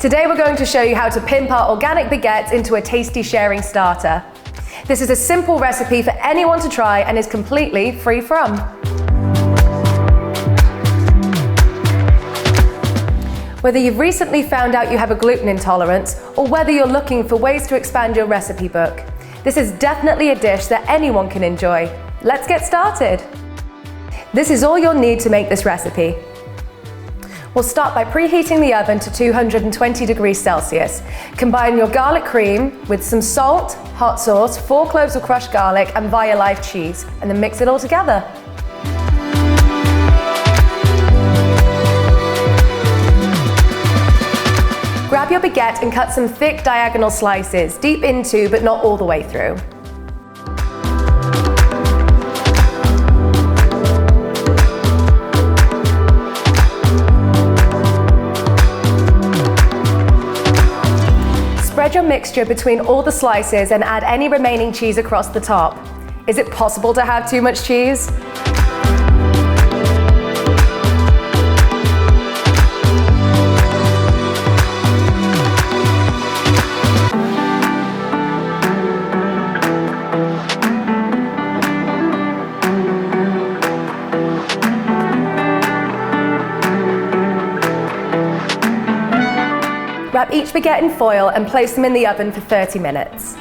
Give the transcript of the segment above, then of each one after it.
Today we're going to show you how to pimp our organic baguettes into a tasty sharing starter. This is a simple recipe for anyone to try and is completely free from. Whether you've recently found out you have a gluten intolerance or whether you're looking for ways to expand your recipe book, this is definitely a dish that anyone can enjoy. Let's get started. This is all you'll need to make this recipe. We'll start by preheating the oven to 220 degrees Celsius. Combine your garlic cream with some salt, hot sauce, 4 cloves of crushed garlic and Via Life cheese, and then mix it all together. Grab your baguette and cut some thick diagonal slices, deep into but not all the way through. Spread your mixture between all the slices and add any remaining cheese across the top. Is it possible to have too much cheese? Wrap each baguette in foil and place them in the oven for 30 minutes.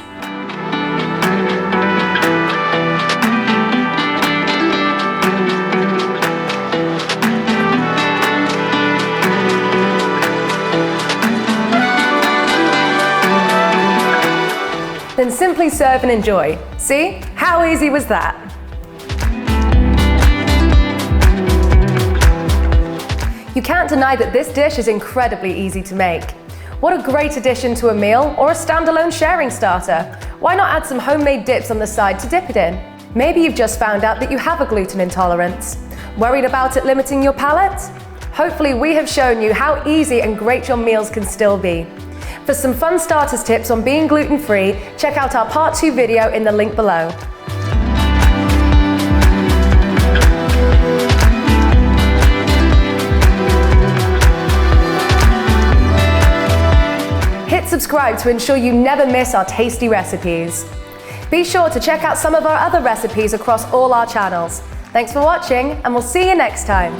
Then simply serve and enjoy. See? How easy was that? You can't deny that this dish is incredibly easy to make. What a great addition to a meal or a standalone sharing starter. Why not add some homemade dips on the side to dip it in? Maybe you've just found out that you have a gluten intolerance. Worried about it limiting your palate? Hopefully we have shown you how easy and great your meals can still be. For some fun starters tips on being gluten-free, check out our part 2 video in the link below. Hit subscribe to ensure you never miss our tasty recipes. Be sure to check out some of our other recipes across all our channels. Thanks for watching, and we'll see you next time.